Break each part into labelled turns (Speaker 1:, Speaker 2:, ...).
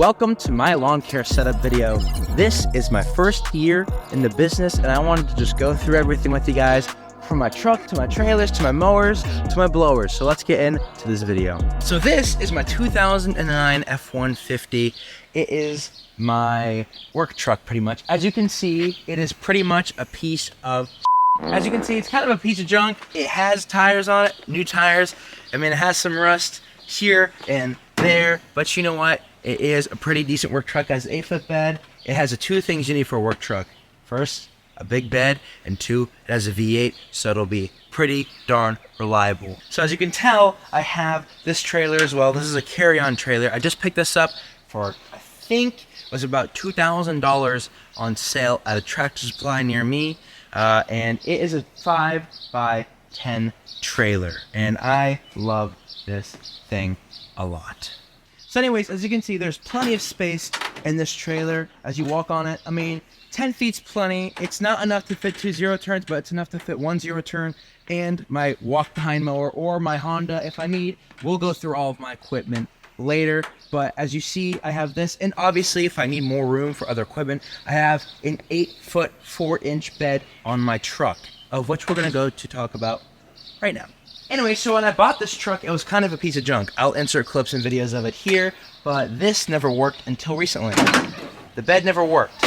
Speaker 1: Welcome to my lawn care setup video. This is my first year in the business and I wanted to just go through everything with you guys, from my truck to my trailers to my mowers to my blowers. So let's get into this video. So this is my 2009 F-150. It is my work truck pretty much. As you can see, it is pretty much a piece of As you can see, it's kind of a piece of junk. It has tires on it, new tires. I mean, it has some rust here and there, but you know what? It is a pretty decent work truck. It has an 8-foot bed. It has the two things you need for a work truck. First, a big bed, and two, it has a V8, so it'll be pretty darn reliable. So as you can tell, I have this trailer as well. This is a carry-on trailer. I just picked this up for, I think, it was about $2,000 on sale at a Tractor Supply near me. And it is a 5x10 trailer, and I love this thing a lot. So anyways, as you can see, there's plenty of space in this trailer as you walk on it. I mean, 10 feet's plenty. It's not enough to fit 2 zero turns, but it's enough to fit 1 zero turn and my walk behind mower or my Honda if I need. We'll go through all of my equipment later, but as you see, I have this, and obviously if I need more room for other equipment, I have an 8-foot 4-inch bed on my truck, of which we're going to go to talk about right now. Anyway, so when I bought this truck, it was kind of a piece of junk. I'll insert clips and videos of it here, but this never worked until recently. The bed never worked,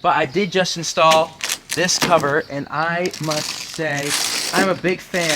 Speaker 1: but I did just install this cover, and I must say I'm a big fan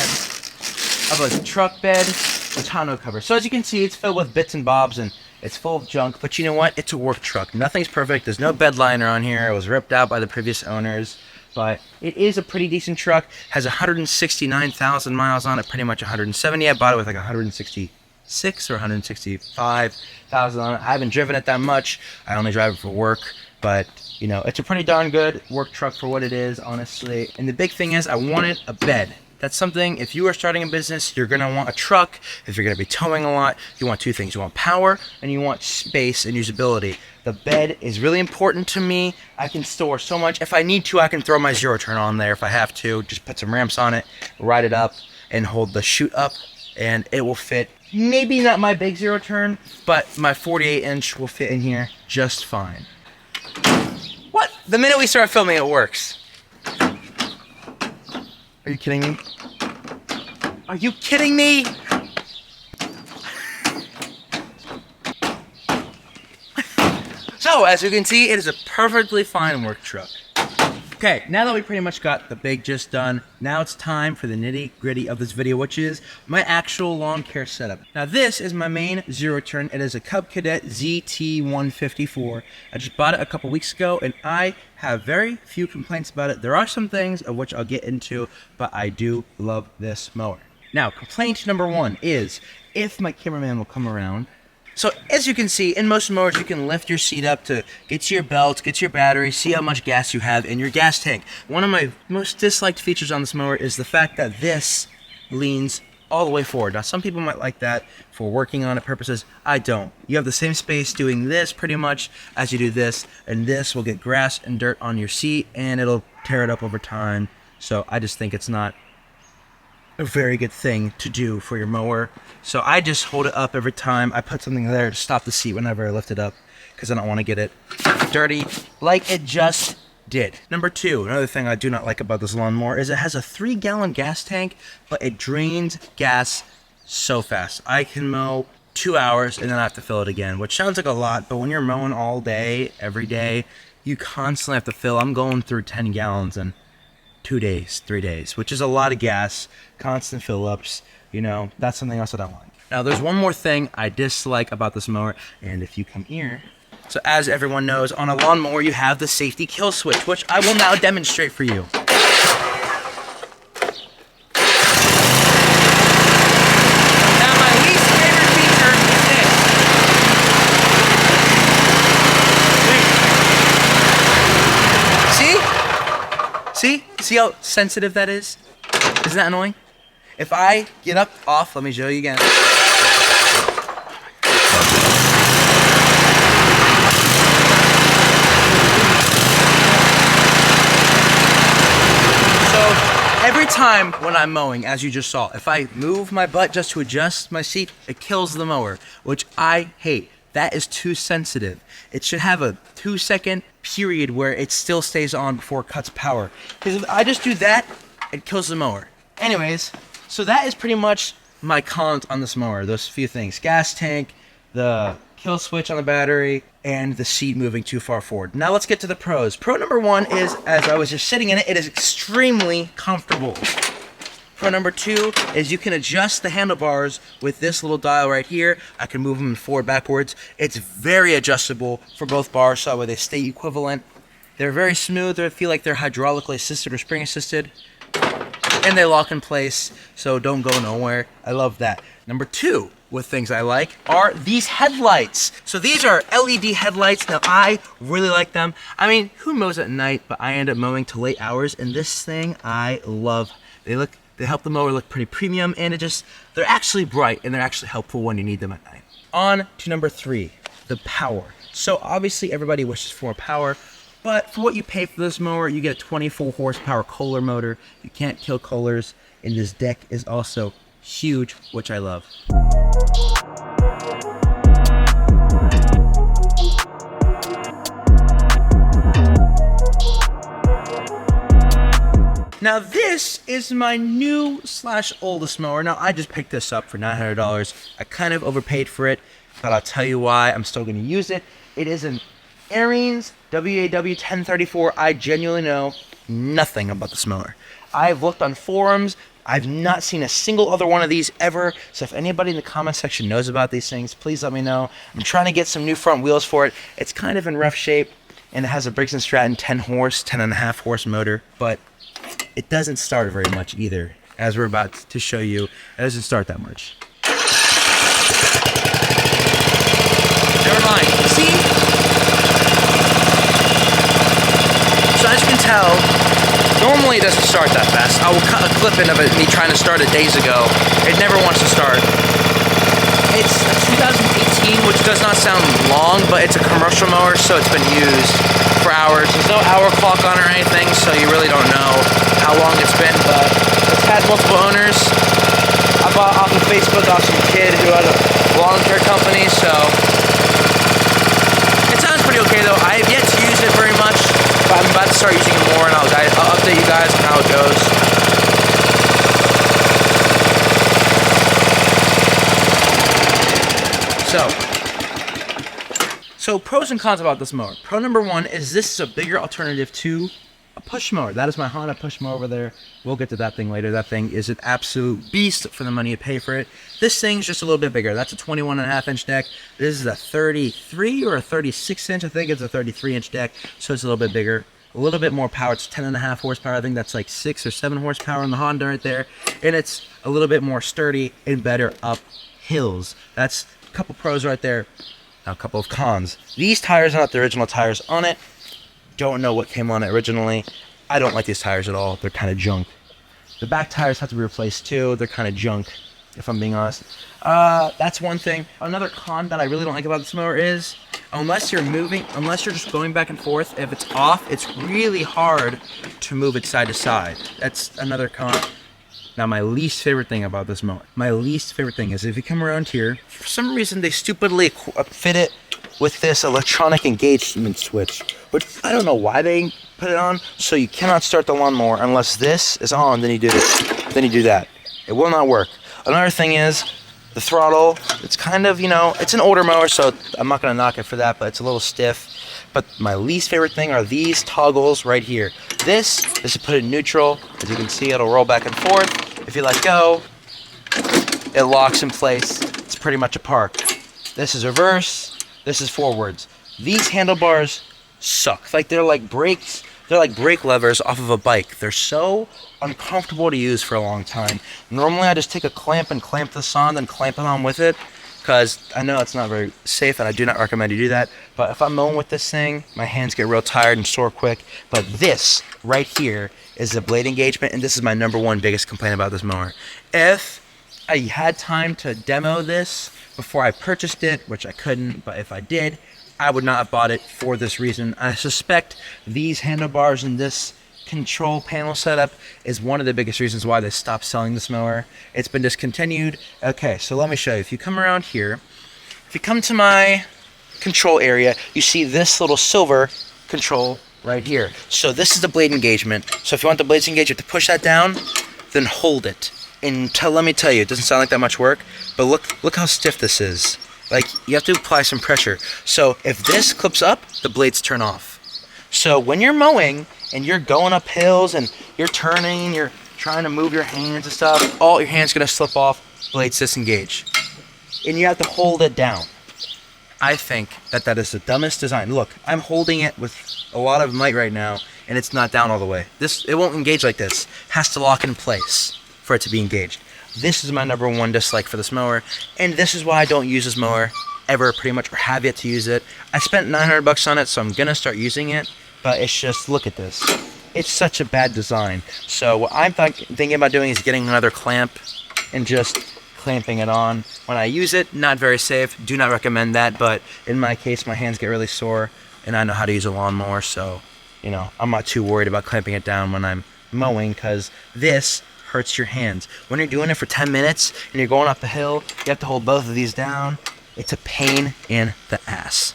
Speaker 1: of a truck bed with tonneau cover. So as you can see, it's filled with bits and bobs and it's full of junk, but you know what? It's a work truck. Nothing's perfect. There's no bed liner on here. It was ripped out by the previous owners, but it is a pretty decent truck. Has 169,000 miles on it, pretty much 170. I bought it with like 166 or 165,000 on it. I haven't driven it that much. I only drive it for work, but you know, it's a pretty darn good work truck for what it is, honestly. And the big thing is I wanted a bed. That's something, if you are starting a business, you're going to want a truck. If you're going to be towing a lot, you want two things. You want power and you want space and usability. The bed is really important to me. I can store so much. If I need to, I can throw my zero turn on there if I have to. Just put some ramps on it, ride it up, and hold the chute up, and it will fit. Maybe not my big zero turn, but my 48-inch will fit in here just fine. What? The minute we start filming, it works. Are you kidding me? Are you kidding me? So, as you can see, it is a perfectly fine work truck. Okay, now that we pretty much got the big gist done, now it's time for the nitty-gritty of this video, which is my actual lawn care setup. Now this is my main zero turn. It is a Cub Cadet ZT154. I just bought it a couple weeks ago, and I have very few complaints about it. There are some things of which I'll get into, but I do love this mower. Now, complaint number one is, if my cameraman will come around. So as you can see, in most mowers, you can lift your seat up to get to your belt, get to your battery, see how much gas you have in your gas tank. One of my most disliked features on this mower is the fact that this leans all the way forward. Now, some people might like that for working on it purposes. I don't. You have the same space doing this pretty much as you do this, and this will get grass and dirt on your seat, and it'll tear it up over time. So I just think it's not a very good thing to do for your mower. So I just hold it up every time. I put something there to stop the seat whenever I lift it up, because I don't want to get it dirty like it just did. Number two, another thing I do not like about this lawnmower is it has a 3-gallon gas tank, but it drains gas so fast. I can mow 2 hours and then I have to fill it again, which sounds like a lot, but when you're mowing all day, every day, you constantly have to fill. I'm going through 10 gallons in 2 days, 3 days, which is a lot of gas, constant fill-ups, you know, that's something else that I like. Now, there's one more thing I dislike about this mower, and if you come here, so as everyone knows, on a lawnmower, you have the safety kill switch, which I will now demonstrate for you. Now, my least favorite feature is this. See? See how sensitive that is? Isn't that annoying? If I get up off, let me show you again. Every time when I'm mowing, as you just saw, if I move my butt just to adjust my seat, it kills the mower, which I hate. that is too sensitive. It should have a 2-second period where it still stays on before it cuts power. Because if I just do that, it kills the mower. Anyways, so that is pretty much my cons on this mower. Those few things: gas tank, the kill switch on the battery, and the seat moving too far forward. Now let's get to the pros. Pro number one is, as I was just sitting in it, it is extremely comfortable. Pro number two is you can adjust the handlebars with this little dial right here. I can move them forward, backwards. It's very adjustable for both bars, so that way they stay equivalent. They're very smooth. I feel like they're hydraulically assisted or spring assisted. And they lock in place, so don't go nowhere. I love that. Number two, with things I like, are these headlights. So these are LED headlights. Now, I really like them. I mean, who mows at night? But I end up mowing to late hours, and this thing I love. They help the mower look pretty premium, and they're actually bright, and they're actually helpful when you need them at night. On to number three, the power. So obviously everybody wishes for more power, but for what you pay for this mower, you get a 24 horsepower Kohler motor. You can't kill Kohlers, and this deck is also huge, which I love. Now this is my new / oldest mower. Now I just picked this up for $900. I kind of overpaid for it, but I'll tell you why. I'm still going to use it. It is an Ariens WAW 1034. I genuinely know nothing about this mower. I've looked on forums. I've not seen a single other one of these ever. So if anybody in the comment section knows about these things, please let me know. I'm trying to get some new front wheels for it. It's kind of in rough shape, and it has a Briggs & Stratton 10.5 horse motor, but it doesn't start very much either. As we're about to show you, it doesn't start that much. Never mind. See? So as you can tell, normally it doesn't start that fast. I will cut a clip in of it, me trying to start it days ago. It never wants to start. It's a 2018, which does not sound long, but it's a commercial mower, so it's been used for hours. There's no hour clock on or anything, so you really don't know how long it's been, but it's had multiple owners. I bought off of Facebook off some kid who had a lawn care company, so it sounds pretty okay though. I have yet to use it very much, but I'm about to start using it more, and I'll update you guys on how it goes. So pros and cons about this mower. Pro number one is this is a bigger alternative to a push mower. That is my Honda push mower over there. We'll get to that thing later. That thing is an absolute beast for the money you pay for it. This thing's just a little bit bigger. That's a 21.5-inch deck. This is a 33 or a 36-inch. I think it's a 33-inch deck, so it's a little bit bigger. A little bit more power. It's 10.5 horsepower. I think that's like 6 or 7 horsepower on the Honda right there. And it's a little bit more sturdy and better up hills. That's a couple pros right there. Now a couple of cons. These tires are not the original tires on it. Don't know what came on it originally. I don't like these tires at all. They're kind of junk. The back tires have to be replaced too. They're kind of junk, if I'm being honest. That's one thing. Another con that I really don't like about this mower is, unless you're just going back and forth, if it's off, it's really hard to move it side to side. That's another con. Now, my least favorite thing about this mower, is if you come around here, for some reason they stupidly fit it with this electronic engagement switch, which I don't know why they put it on. So you cannot start the lawnmower unless this is on, then you do this, then you do that. It will not work. Another thing is the throttle. It's kind of, it's an older mower, so I'm not going to knock it for that, but it's a little stiff. But my least favorite thing are these toggles right here. This is to put it in neutral. As you can see, it'll roll back and forth. If you let go, it locks in place. It's pretty much a park. This is reverse. This is forwards. These handlebars suck. They're like brakes. They're like brake levers off of a bike. They're so uncomfortable to use for a long time. Normally, I just take a clamp and clamp this on, then clamp it on with it, because I know it's not very safe, and I do not recommend you do that. But if I'm mowing with this thing, my hands get real tired and sore quick. But this right here is the blade engagement, and this is my number one biggest complaint about this mower. If I had time to demo this before I purchased it, which I couldn't, but if I did, I would not have bought it for this reason. I suspect these handlebars and this control panel setup is one of the biggest reasons why they stopped selling this mower. It's been discontinued. Okay, so let me show you. If you come around here, if you come to my control area, you see this little silver control right here. So this is the blade engagement. So if you want the blades engaged, you have to push that down, then hold it. And let me tell you, it doesn't sound like that much work, but look how stiff this is. Like, you have to apply some pressure. So if this clips up, the blades turn off. So when you're mowing and you're going up hills and you're turning, you're trying to move your hands and stuff, all your hands gonna slip off, blades disengage. And you have to hold it down. I think that is the dumbest design. Look, I'm holding it with a lot of might right now, and it's not down all the way. It won't engage like this. It has to lock in place for it to be engaged. This is my number one dislike for this mower, and this is why I don't use this mower ever, pretty much, or have yet to use it. I spent $900 on it, so I'm gonna start using it, but it's just, look at this. It's such a bad design. So what I'm thinking about doing is getting another clamp and just clamping it on. When I use it, not very safe, do not recommend that, but in my case, my hands get really sore, and I know how to use a lawnmower, so, you know, I'm not too worried about clamping it down when I'm mowing, because this hurts your hands. When you're doing it for 10 minutes and you're going up the hill, you have to hold both of these down. It's a pain in the ass.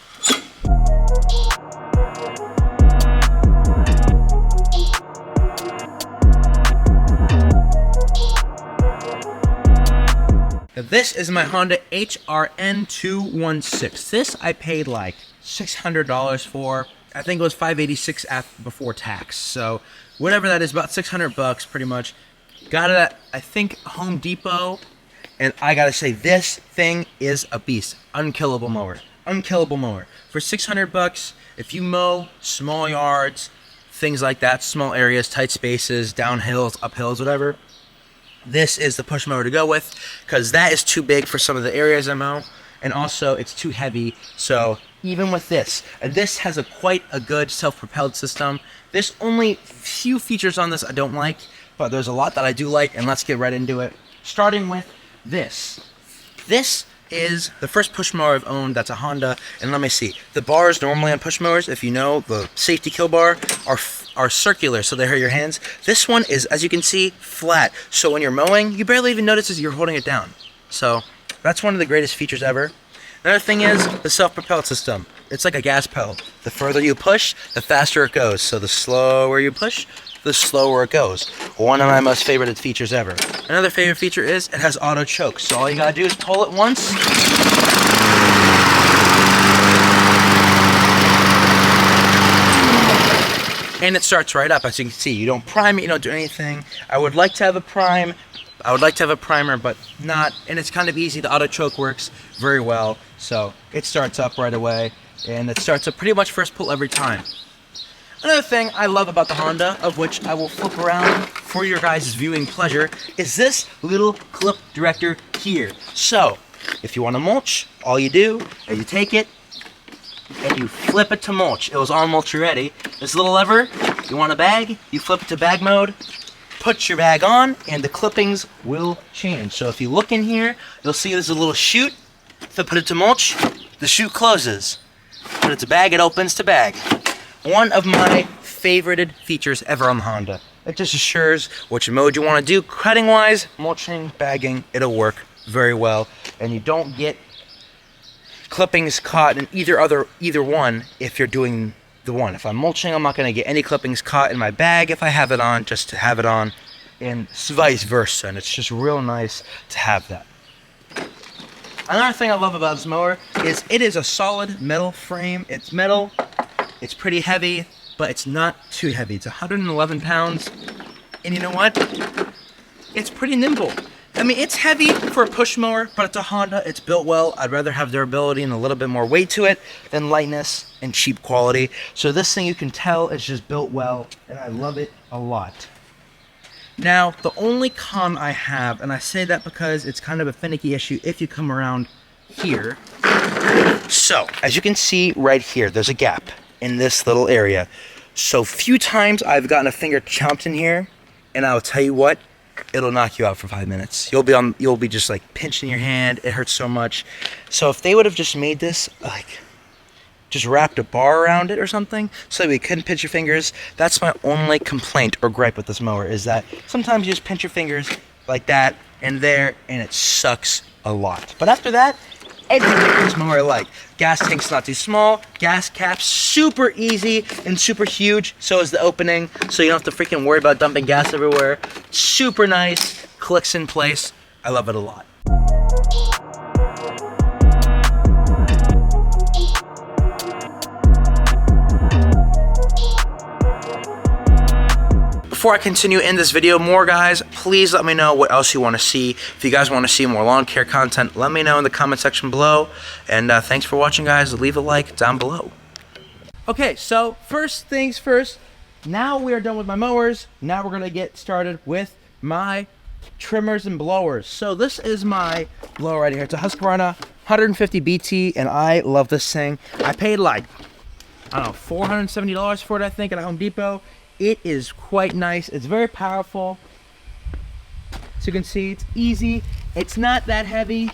Speaker 1: Now this is my Honda HRN 216. This I paid like $600 for. I think it was $586 before tax. So whatever that is, about $600 pretty much. Got it at, I think, Home Depot, and I gotta say, this thing is a beast. Unkillable mower. Unkillable mower. For $600, if you mow small yards, things like that, small areas, tight spaces, down hills, up hills, whatever, this is the push mower to go with, because that is too big for some of the areas I mow, and also it's too heavy. So even with this, and this has quite a good self-propelled system. There's only few features on this I don't like, but there's a lot that I do like, and let's get right into it. Starting with this. This is the first push mower I've owned that's a Honda, and let me see. The bars normally on push mowers, if you know, the safety kill bar, are circular, so they hurt your hands. This one is, as you can see, flat. So when you're mowing, you barely even notice as you're holding it down. So that's one of the greatest features ever. Another thing is the self-propelled system. It's like a gas pedal. The further you push, the faster it goes. So the slower you push, the slower it goes. One of my most favorited features ever. Another favorite feature is it has auto choke. So all you gotta do is pull it once. And it starts right up, as you can see. You don't prime it, you don't do anything. I would like to have a prime. I would like to have a primer, but not, and it's kind of easy. The auto choke works very well. So it starts up right away, and it starts up pretty much first pull every time. Another thing I love about the Honda, of which I will flip around for your guys' viewing pleasure, is this little clip director here. So, if you want to mulch, all you do is you take it and you flip it to mulch. It was on mulch already. This little lever, you want a bag, you flip it to bag mode, put your bag on, and the clippings will change. So if you look in here, you'll see there's a little chute. If I put it to mulch, the chute closes. Put it to bag, it opens to bag. One of my favorited features ever on the Honda. It just assures which mode you want to do. Cutting wise, mulching, bagging, it'll work very well. And you don't get clippings caught in either one if you're doing the one. If I'm mulching, I'm not going to get any clippings caught in my bag if I have it on, just to have it on, and vice versa. And it's just real nice to have that. Another thing I love about this mower is it is a solid metal frame. It's metal. It's pretty heavy, but it's not too heavy. It's 111 pounds, and you know what? It's pretty nimble. I mean, it's heavy for a push mower, but it's a Honda. It's built well. I'd rather have durability and a little bit more weight to it than lightness and cheap quality. So this thing, you can tell, it's just built well, and I love it a lot. Now, the only con I have, and I say that because it's kind of a finicky issue if you come around here. So, as you can see right here, there's a gap in this little area. So few times I've gotten a finger chomped in here, and I'll tell you what, it'll knock you out for 5 minutes. You'll be just like pinching your hand. It hurts so much. So if they would have just made this like just wrapped a bar around it or something so that we couldn't pinch your fingers, that's my only complaint or gripe with this mower, is that sometimes you just pinch your fingers like that and there, and it sucks a lot. But after that, everything this mower I like. Gas tank's not too small, gas cap's super easy and super huge, so is the opening, so you don't have to freaking worry about dumping gas everywhere. Super nice, clicks in place. I love it a lot. Before I continue in this video more, guys, please let me know what else you want to see. If you guys want to see more lawn care content, let me know in the comment section below. And thanks for watching, guys. Leave a like down below. Okay, so first things first, now we are done with my mowers. Now we're going to get started with my trimmers and blowers. So this is my blower right here. It's a Husqvarna 150 BT, and I love this thing. I paid like, I don't know, $470 for it, I think, at Home Depot. It is quite nice. It's very powerful. As you can see, it's easy. It's not that heavy.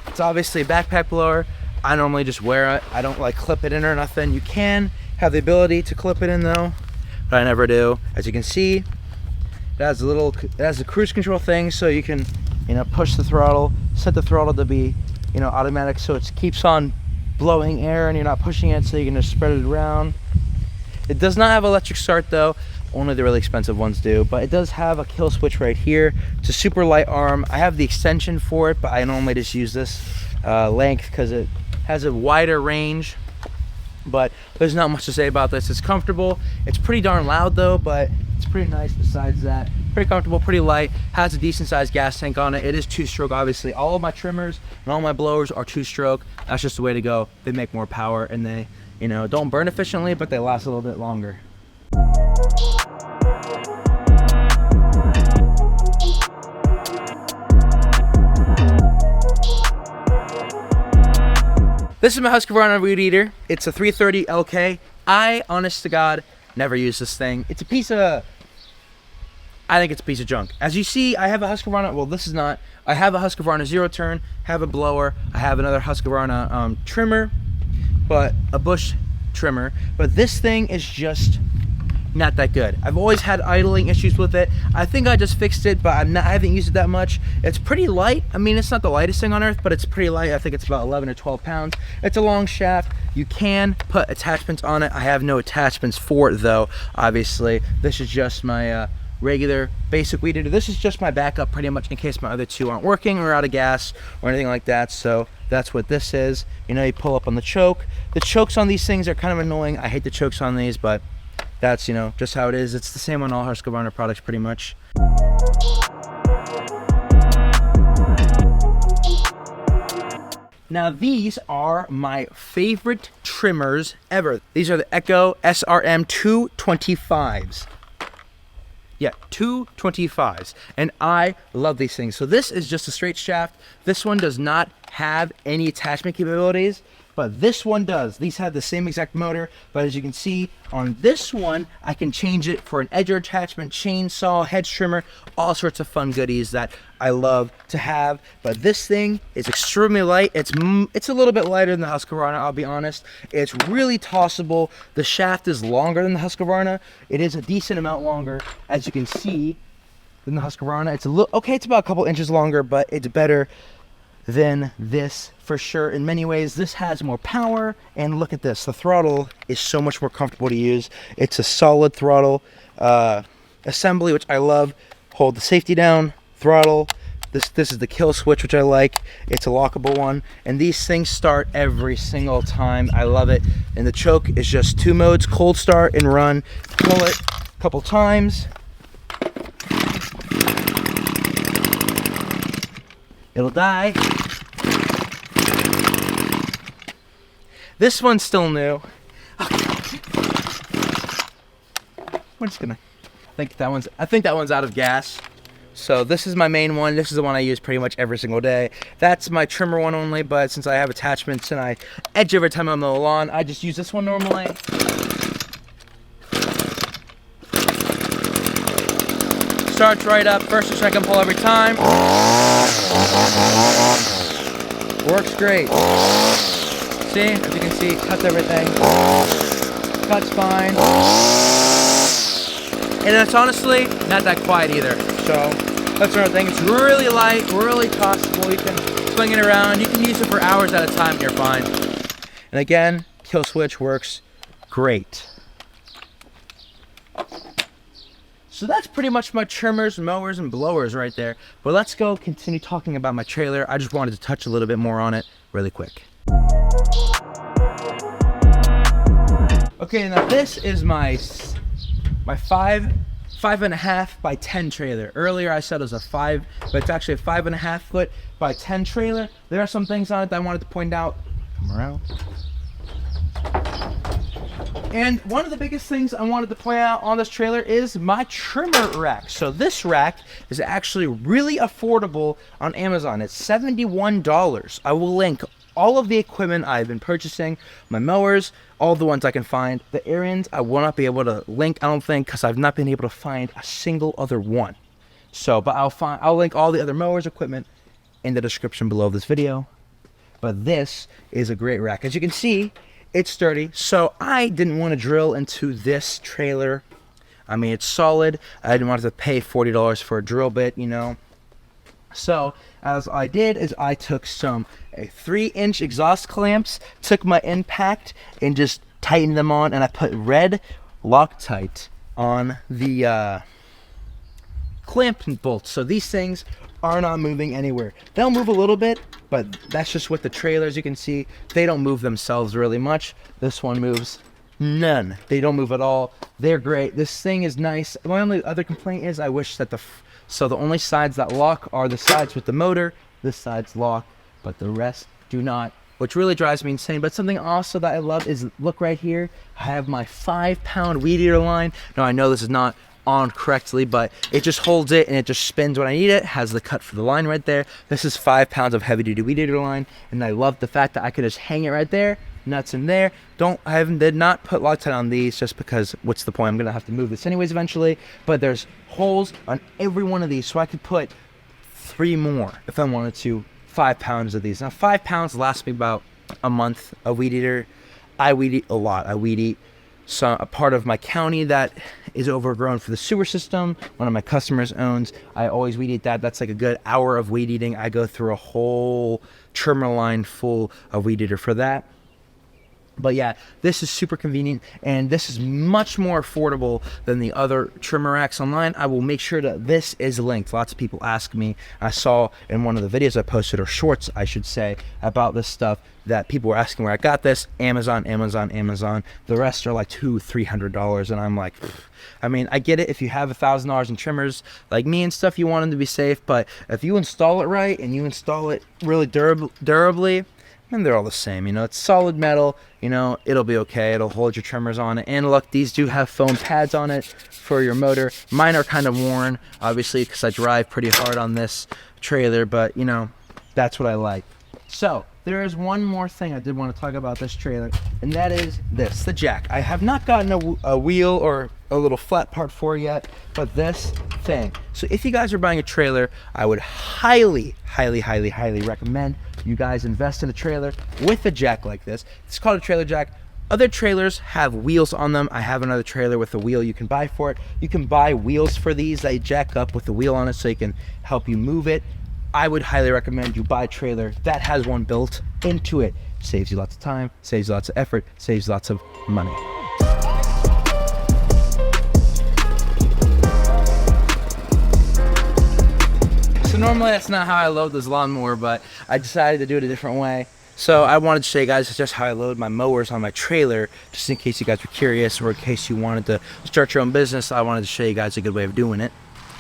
Speaker 1: It's obviously a backpack blower. I normally just wear it. I don't like clip it in or nothing. You can have the ability to clip it in though, but I never do. As you can see, it has a cruise control thing, so you can, push the throttle, set the throttle to be, automatic, so it keeps on blowing air and you're not pushing it, so you can just spread it around. It does not have electric start though, only the really expensive ones do, but it does have a kill switch right here. It's a super light arm. I have the extension for it, but I normally just use this length because it has a wider range, but there's not much to say about this. It's comfortable. It's pretty darn loud though, but it's pretty nice besides that. Pretty comfortable, pretty light, has a decent sized gas tank on it. It is 2-stroke, obviously. All of my trimmers and all my blowers are 2-stroke. That's just the way to go. They make more power and they, don't burn efficiently, but they last a little bit longer. This is my Husqvarna Weed Eater. It's a 330 LK. I, honest to God, never use this thing. It's a piece of, I think it's a piece of junk. As you see, I have a Husqvarna, well this is not, I have a Husqvarna zero turn, have a blower, I have another Husqvarna trimmer, but a bush trimmer, but this thing is just not that good. I've always had idling issues with it. I think I just fixed it, but I haven't used it that much. It's pretty light. I mean, it's not the lightest thing on earth, but it's pretty light. I think it's about 11 or 12 pounds. It's a long shaft. You can put attachments on it. I have no attachments for it though, obviously. This is just my regular basic weed eater. This is just my backup pretty much in case my other two aren't working or out of gas or anything like that. So that's what this is. You pull up on the choke. The chokes on these things are kind of annoying. I hate the chokes on these, but that's, just how it is. It's the same on all Husqvarna products pretty much. Now these are my favorite trimmers ever. These are the Echo SRM 225s. Yeah, 225s, and I love these things. So this is just a straight shaft. This one does not have any attachment capabilities, but this one does. These have the same exact motor, but as you can see on this one, I can change it for an edger attachment, chainsaw, hedge trimmer, all sorts of fun goodies that I love to have. But this thing is extremely light. It's a little bit lighter than the Husqvarna, I'll be honest. It's really tossable. The shaft is longer than the Husqvarna. It is a decent amount longer, as you can see, than the Husqvarna. It's a little, okay, it's about a couple inches longer, but it's better than this for sure. In many ways, this has more power, and look at this. The throttle is so much more comfortable to use. It's a solid throttle assembly, which I love. Hold the safety down, throttle. This is the kill switch, which I like. It's a lockable one, and these things start every single time. I love it. And the choke is just 2 modes: cold start and run. Pull it a couple times. It'll die. This one's still new. Okay. We're just gonna, I think that one's out of gas. So this is my main one. This is the one I use pretty much every single day. That's my trimmer one only, but since I have attachments and I edge every time I'm on the lawn, I just use this one normally. Starts right up, first or second pull every time. Works great. See, as you can see, it cuts everything. Cuts fine. And it's honestly not that quiet either. So that's another thing. It's really light, really tossable. You can swing it around. You can use it for hours at a time and you're fine. And again, kill switch works great. So that's pretty much my trimmers, mowers, and blowers right there. But let's go continue talking about my trailer. I just wanted to touch a little bit more on it really quick. Okay, now this is my 5.5 by 10 trailer. Earlier I said it was a 5, but it's actually a 5.5 foot by 10 trailer. There are some things on it that I wanted to point out. Come around. And one of the biggest things I wanted to point out on this trailer is my trimmer rack. So this rack is actually really affordable on Amazon. It's $71. I will link all of the equipment I've been purchasing, my mowers, all the ones I can find. The Arians I will not be able to link, I don't think, because I've not been able to find a single other one. So, but I'll link all the other mowers equipment in the description below this video. But this is a great rack. As you can see, it's sturdy, so I didn't want to drill into this trailer. I mean, it's solid. I didn't want to pay $40 for a drill bit, you know. So, as I did is I took some 3-inch exhaust clamps, took my impact, and just tightened them on, and I put red Loctite on the clamp bolts. So these things are not moving anywhere. They'll move a little bit, but that's just with the trailers. You can see they don't move themselves really much. This one moves none. They don't move at all. They're great. This thing is nice. My only other complaint is I wish that the only sides that lock are the sides with the motor. This side's lock, but the rest do not, which really drives me insane. But something also that I love is, look right here, I have my 5-pound weed eater line. Now I know this is not on correctly, but it just holds it and it just spins when I need it. Has the cut for the line right there. This is 5 pounds of heavy duty weed eater line, and I love the fact that I could just hang it right there, nuts in there. Did not put Loctite on these just because what's the point? I'm gonna have to move this anyways eventually, but there's holes on every one of these, so I could put 3 more if I wanted to. 5 pounds of these. Now 5 pounds lasts me about a month of weed eater. I weed eat a lot. I weed eat a part of my county that is overgrown for the sewer system. One of my customers owns. I always weed eat that. That's like a good hour of weed eating. I go through a whole trimmer line full of weed eater for that. But yeah, this is super convenient, and this is much more affordable than the other trimmer racks online. I will make sure that this is linked. Lots of people ask me. I saw in one of the videos I posted, or shorts I should say, about this stuff, that people were asking where I got this. Amazon, Amazon, Amazon. The rest are like $200-$300, and I'm like, I mean, I get it if you have $1,000 in trimmers like me and stuff, you want them to be safe, but if you install it right and you install it really durably, and they're all the same, you know. It's solid metal, you know, it'll be okay. It'll hold your trimmers on it. And look, these do have foam pads on it for your motor. Mine are kind of worn, obviously, because I drive pretty hard on this trailer, but you know, that's what I like. So there is one more thing I did want to talk about this trailer, and that is this, the jack. I have not gotten a wheel or a little flat part for yet, but this thing. So if you guys are buying a trailer, I would highly recommend you guys invest in a trailer with a jack like this. It's called a trailer jack. Other trailers have wheels on them. I have another trailer with a wheel you can buy for it. You can buy wheels for these that you jack up with the wheel on it so you can help you move it. I would highly recommend you buy a trailer that has one built into it. Saves you lots of time, saves you lots of effort, saves you lots of money. So normally that's not how I load this lawnmower, but I decided to do it a different way. So I wanted to show you guys just how I load my mowers on my trailer, just in case you guys were curious, or in case you wanted to start your own business. I wanted to show you guys a good way of doing it.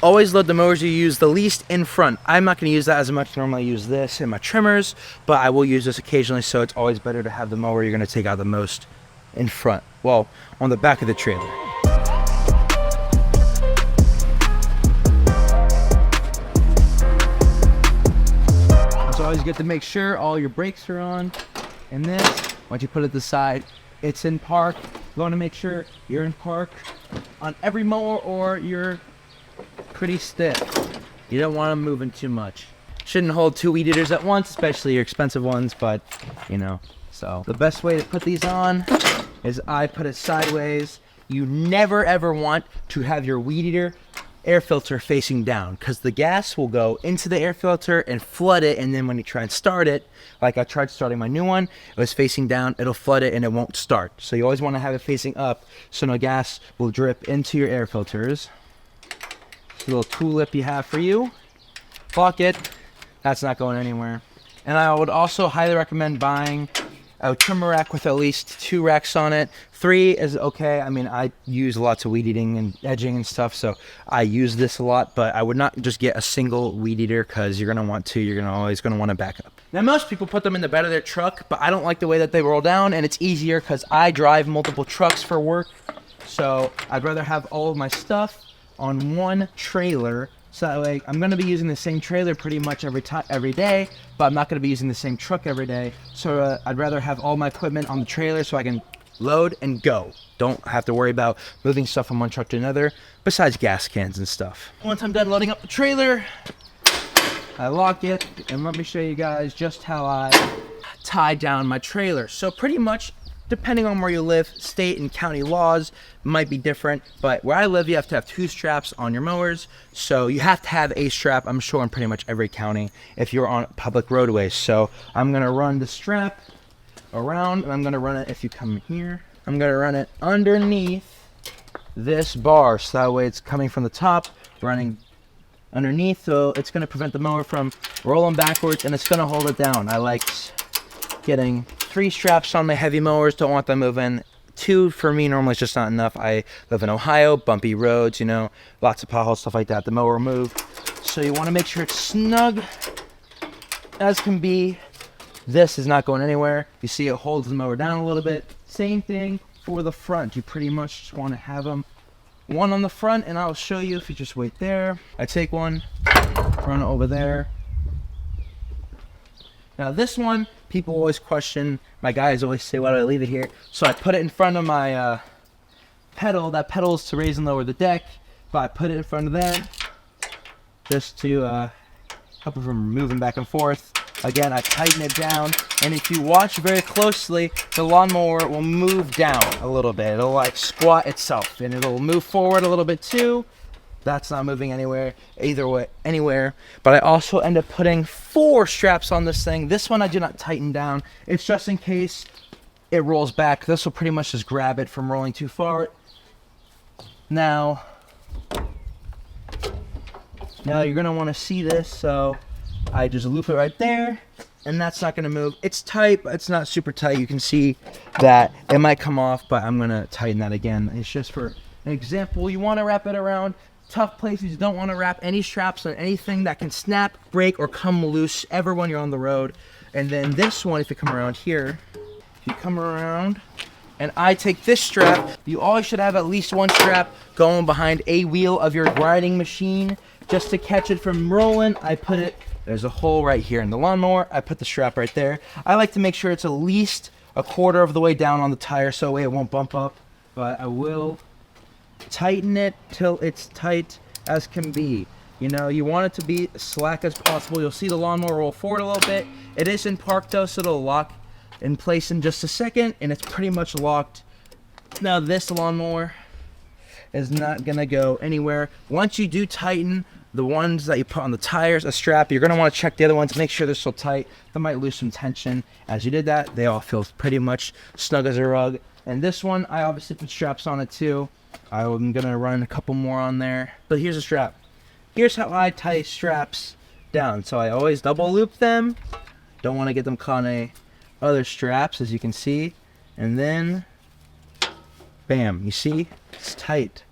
Speaker 1: Always load the mowers you use the least in front. I'm not going to use that as much. Normally I use this in my trimmers, but I will use this occasionally, so it's always better to have the mower you're going to take out the most in front. Well, on the back of the trailer. It's always good to make sure all your brakes are on. And this, once you put it to the side, it's in park. You want to make sure you're in park on every mower, or you're pretty stiff. You don't want them moving too much. Shouldn't hold 2 weed eaters at once, especially your expensive ones, but you know. So the best way to put these on is I put it sideways. You never ever want to have your weed eater air filter facing down, because the gas will go into the air filter and flood it, and then when you try and start it, like I tried starting my new one, it was facing down, it'll flood it and it won't start. So you always want to have it facing up so no gas will drip into your air filters. It's a little tulip you have for you. Lock it. That's not going anywhere. And I would also highly recommend buying a trimmer rack with at least 2 racks on it. 3 is okay. I mean, I use lots of weed eating and edging and stuff, so I use this a lot, but I would not just get a single weed eater, because you're gonna want to, always gonna want to back up. Now, most people put them in the bed of their truck, but I don't like the way that they roll down, and it's easier because I drive multiple trucks for work, so I'd rather have all of my stuff on one trailer. So that way, I'm going to be using the same trailer pretty much every day, but I'm not going to be using the same truck every day. So I'd rather have all my equipment on the trailer so I can load and go. Don't have to worry about moving stuff from one truck to another, besides gas cans and stuff. Once I'm done loading up the trailer, I lock it, and let me show you guys just how I tie down my trailer. So pretty much, depending on where you live, state and county laws might be different, but where I live, you have to have 2 straps on your mowers. So you have to have a strap, I'm sure, in pretty much every county if you're on public roadways. So I'm gonna run the strap around, and I'm gonna run it, if you come here, I'm gonna run it underneath this bar. So that way it's coming from the top, running underneath, so it's gonna prevent the mower from rolling backwards, and it's gonna hold it down. I like getting 3 straps on my heavy mowers, don't want them moving. 2 for me normally is just not enough. I live in Ohio, bumpy roads, you know, lots of potholes, stuff like that. The mower will move. So you want to make sure it's snug as can be. This is not going anywhere. You see it holds the mower down a little bit. Same thing for the front. You pretty much just want to have them one on the front, and I'll show you if you just wait there. I take one, run it over there. Now this one, people always question, my guys always say, why do I leave it here? So I put it in front of my pedal. That pedal is to raise and lower the deck, but I put it in front of that just to help it from moving back and forth. Again, I tighten it down, and if you watch very closely, the lawnmower will move down a little bit. It'll like squat itself, and it'll move forward a little bit too. That's not moving anywhere, anywhere. But I also end up putting 4 straps on this thing. This one I do not tighten down. It's just in case it rolls back. This will pretty much just grab it from rolling too far. Now you're gonna want to see this, so I just loop it right there, and that's not gonna move. It's tight, but it's not super tight. You can see that it might come off, but I'm gonna tighten that again. It's just for an example. You want to wrap it around tough places. You don't want to wrap any straps or anything that can snap, break, or come loose ever when you're on the road. And then this one, if you come around here, if you come around and I take this strap, you always should have at least 1 strap going behind a wheel of your grinding machine just to catch it from rolling. I put it, there's a hole right here in the lawnmower. I put the strap right there. I like to make sure it's at least 1/4 of the way down on the tire so it won't bump up, but I will tighten it till it's tight as can be. You know, you want it to be as slack as possible. You'll see the lawnmower roll forward a little bit. It is in park though, so it'll lock in place in just a second, and it's pretty much locked. Now this lawnmower is not gonna go anywhere. Once you do tighten the ones that you put on the tires, a strap, you're gonna want to check the other ones, make sure they're still tight. They might lose some tension. As you did that, they all feel pretty much snug as a rug. And this one, I obviously put straps on it too. I'm gonna run a couple more on there, but here's a strap. Here's how I tie straps down. So I always double loop them. Don't want to get them caught in other straps, as you can see. And then, bam, you see, it's tight.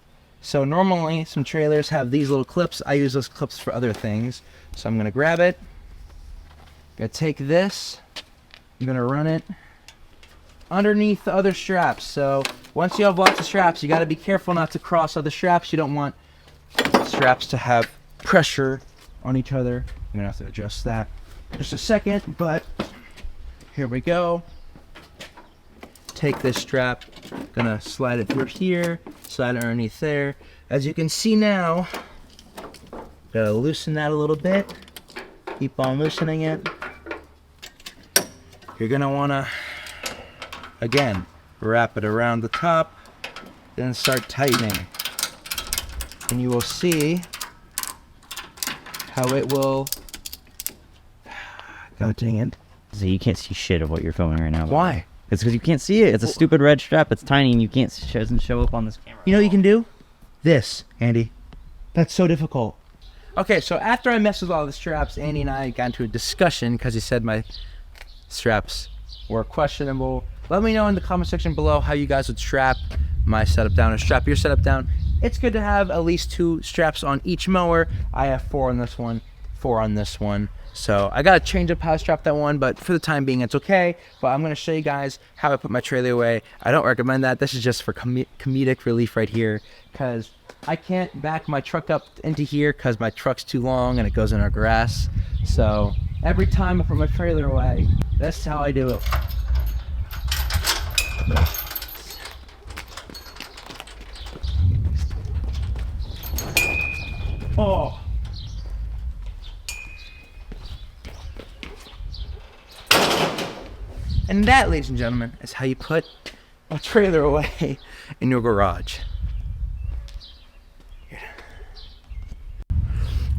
Speaker 1: So normally some trailers have these little clips. I use those clips for other things. So I'm gonna grab it. Gonna take this. I'm gonna run it underneath the other straps. So once you have lots of straps, you got to be careful not to cross other straps. You don't want straps to have pressure on each other. I'm gonna have to adjust that in just a second, but here we go. Take this strap, gonna slide it through here, slide it underneath there. As you can see now, gotta loosen that a little bit. Keep on loosening it. You're gonna wanna, again, wrap it around the top, then start tightening. and you will see how it will. God dang it.
Speaker 2: So you can't see shit of what you're filming right now.
Speaker 1: Why?
Speaker 2: It's because you can't see it. It's a stupid red strap. It's tiny and you can't doesn't show up on this camera.
Speaker 1: You know what you can do? This, Andy. That's so difficult. Okay, so after I messed with all the straps, Andy and I got into a discussion because he said my straps were questionable. Let me know in the comment section below how you guys would strap my setup down or strap your setup down. It's good to have at least 2 straps on each mower. I have 4 on this one, 4 on this one. So I gotta change up how I strap that one, but for the time being, it's okay. But I'm gonna show you guys how I put my trailer away. I don't recommend that. This is just for comedic relief right here, because I can't back my truck up into here because my truck's too long and it goes in our grass. So every time I put my trailer away, that's how I do it. Oh. And that, ladies and gentlemen, is how you put a trailer away in your garage.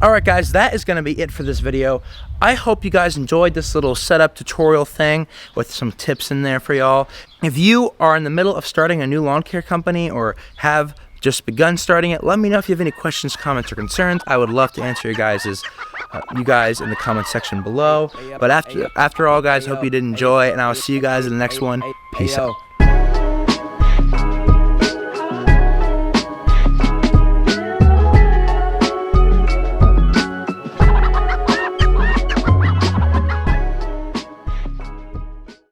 Speaker 1: Alright guys, that is going to be it for this video. I hope you guys enjoyed this little setup tutorial thing with some tips in there for y'all. If you are in the middle of starting a new lawn care company or have just begun starting it, let me know if you have any questions, comments, or concerns. I would love to answer you guys in the comment section below. But after all, guys, hope you did enjoy, and I will see you guys in the next one. Peace out.